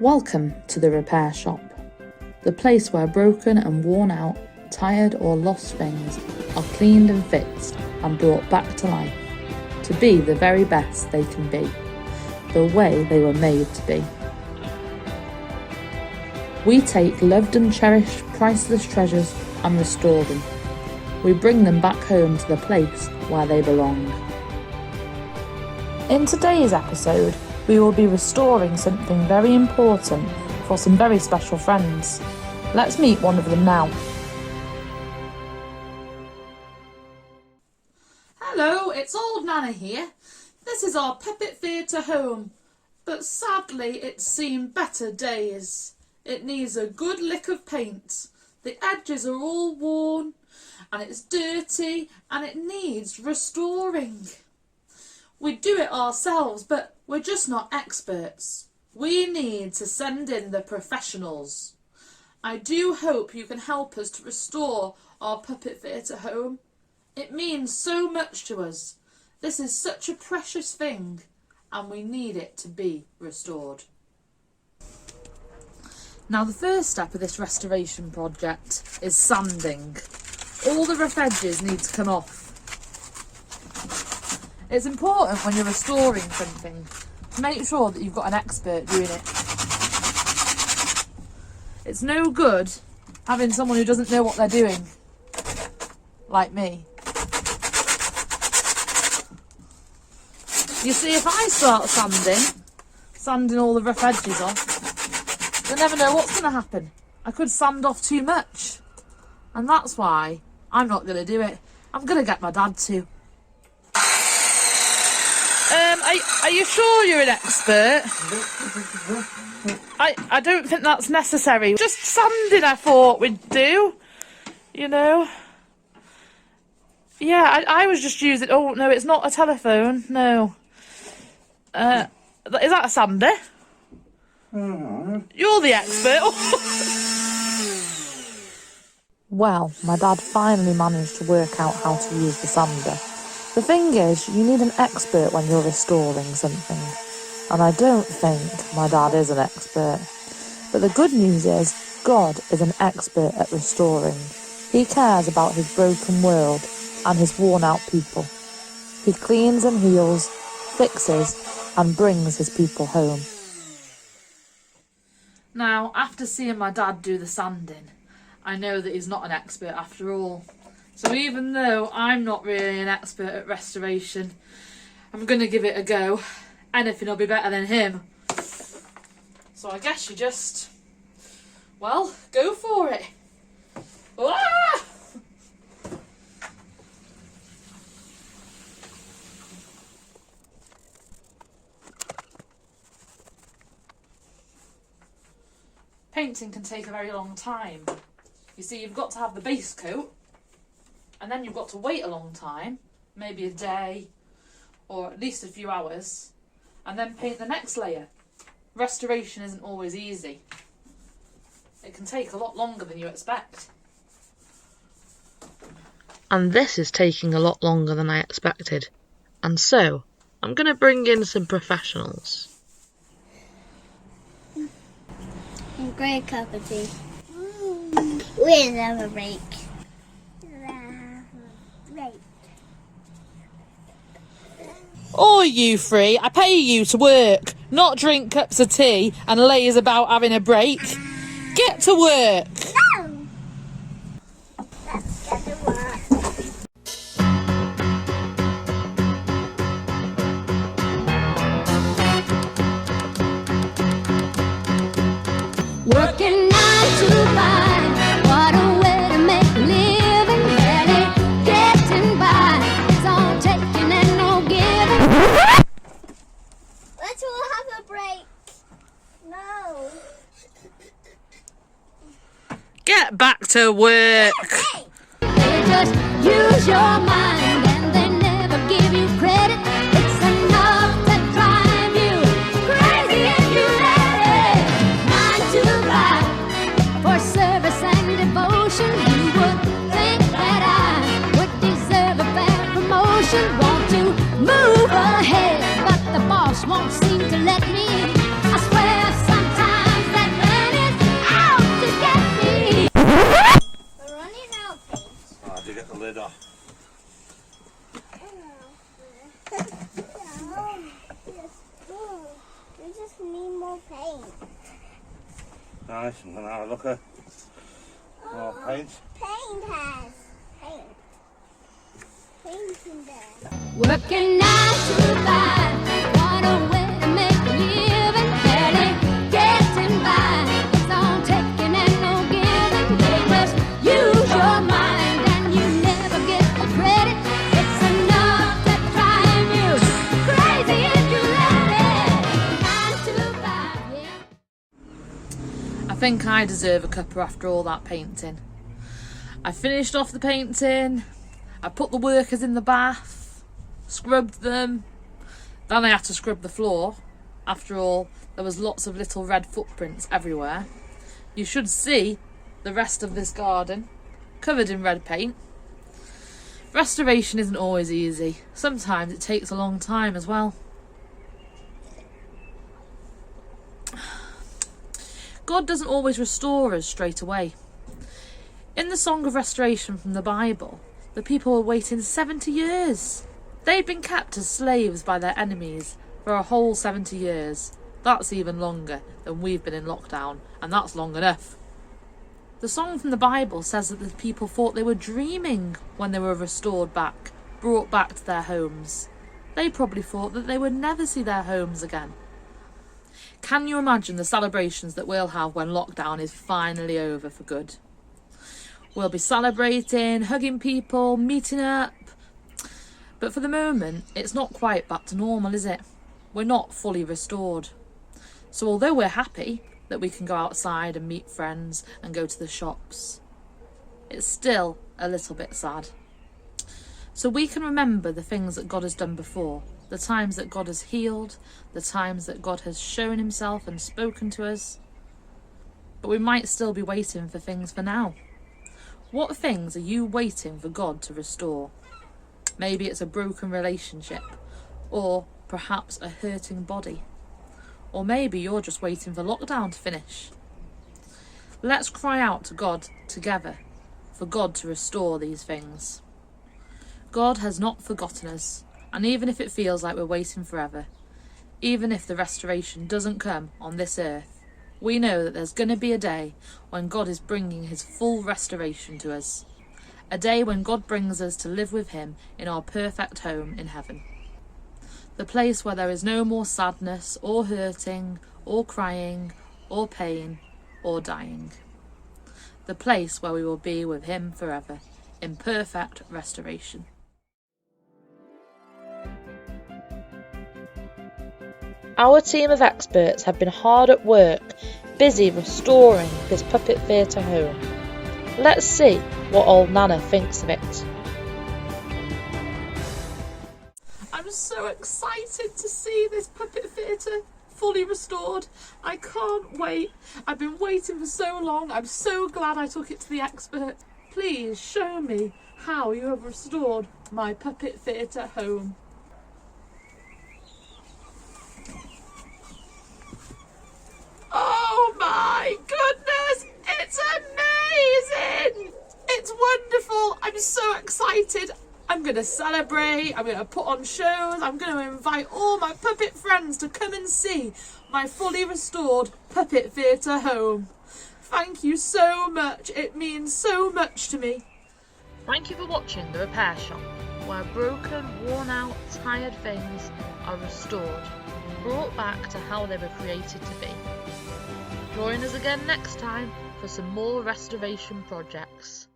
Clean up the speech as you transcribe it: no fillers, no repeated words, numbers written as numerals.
Welcome to the repair shop, the place where broken and worn out, tired or lost things are cleaned and fixed and brought back to life to be the very best they can be, the way they were made to be. We take loved and cherished priceless treasures and restore them. We bring them back home to the place where they belong. In today's episode, we will be restoring something very important for some very special friends. Let's meet one of them now. Hello, it's old Nana here. This is our puppet theatre home, but sadly it's seen better days. It needs a good lick of paint. The edges are all worn and it's dirty and it needs restoring. We do it ourselves, but we're just not experts. We need to send in the professionals. I do hope you can help us to restore our puppet theatre home. It means so much to us. This is such a precious thing and we need it to be restored. Now, the first step of this restoration project is sanding. All the rough edges need to come off. It's important when you're restoring something to make sure that you've got an expert doing it. It's no good having someone who doesn't know what they're doing, like me. You see, if I start sanding all the rough edges off, you never know what's going to happen. I could sand off too much. And that's why I'm not going to do it. I'm going to get my dad to. Are you sure you're an expert? I don't think that's necessary. Just sanding I thought we'd do, you know. Yeah, I was just using... Oh, no, it's not a telephone, no. Is that a sander? You're the expert. Well, my dad finally managed to work out how to use the sander. The thing is, you need an expert when you're restoring something. And I don't think my dad is an expert. But the good news is, God is an expert at restoring. He cares about his broken world and his worn-out people. He cleans and heals, fixes, and brings his people home. Now, after seeing my dad do the sanding, I know that he's not an expert after all. So even though I'm not really an expert at restoration, I'm going to give it a go. Anything will be better than him. So I guess you just, well, go for it. Ah! Painting can take a very long time. You see, you've got to have the base coat, and then you've got to wait a long time, maybe a day, or at least a few hours, and then paint the next layer. Restoration isn't always easy. It can take a lot longer than you expect. And this is taking a lot longer than I expected. And so, I'm going to bring in some professionals. Great cup of tea. We'll have a break. Oh, you three, I pay you to work, not drink cups of tea and laze about having a break. Get to work. No! Let's get to work. Working 9 to 5, what a way to make a living. Barely getting by, it's all taking and no giving. Let's all have a break. No. Get back to work. Hey! They just use your mind and they never give you credit. It's enough to drive you crazy if you let it. 9 to 5 for service and devotion. You would think that I would deserve a fair promotion. Want to move ahead, but the boss won't seem to let me. I swear sometimes Nice. I'm going to have a look at more paint. Paint has paint. Paint in there. Working 9 to 5, what a way to make a living. Barely getting by, it's all taking and no giving. They must use your mind and you never get the credit. It's enough to drive you crazy if you let it. 9 to 5, yeah. I think I deserve a cuppa after all that painting. I finished off the painting, I put the workers in the bath, scrubbed them, then I had to scrub the floor. After all, there was lots of little red footprints everywhere. You should see the rest of this garden, covered in red paint. Restoration isn't always easy. Sometimes it takes a long time as well. God doesn't always restore us straight away. In the Song of Restoration from the Bible, the people were waiting 70 years. They'd been kept as slaves by their enemies for a whole 70 years. That's even longer than we've been in lockdown, and that's long enough. The song from the Bible says that the people thought they were dreaming when they were restored back, brought back to their homes. They probably thought that they would never see their homes again. Can you imagine the celebrations that we'll have when lockdown is finally over for good? We'll be celebrating, hugging people, meeting up. But for the moment, it's not quite back to normal, is it? We're not fully restored. So although we're happy that we can go outside and meet friends and go to the shops, it's still a little bit sad. So we can remember the things that God has done before, the times that God has healed, the times that God has shown himself and spoken to us. But we might still be waiting for things for now. What things are you waiting for God to restore? Maybe it's a broken relationship, or perhaps a hurting body. Or maybe you're just waiting for lockdown to finish. Let's cry out to God together for God to restore these things. God has not forgotten us, and even if it feels like we're waiting forever, even if the restoration doesn't come on this earth, we know that there's going to be a day when God is bringing his full restoration to us. A day when God brings us to live with him in our perfect home in heaven. The place where there is no more sadness or hurting or crying or pain or dying. The place where we will be with him forever in perfect restoration. Our team of experts have been hard at work, busy restoring this puppet theatre home. Let's see what old Nana thinks of it. I'm so excited to see this puppet theatre fully restored. I can't wait. I've been waiting for so long. I'm so glad I took it to the expert. Please show me how you have restored my puppet theatre home. Oh my goodness, it's amazing! It's wonderful. I'm so excited. I'm going to celebrate, I'm going to put on shows, I'm going to invite all my puppet friends to come and see my fully restored puppet theatre home. Thank you so much, it means so much to me. Thank you for watching The Repair Shop, where broken, worn out, tired things are restored, brought back to how they were created to be. Join us again next time for some more restoration projects.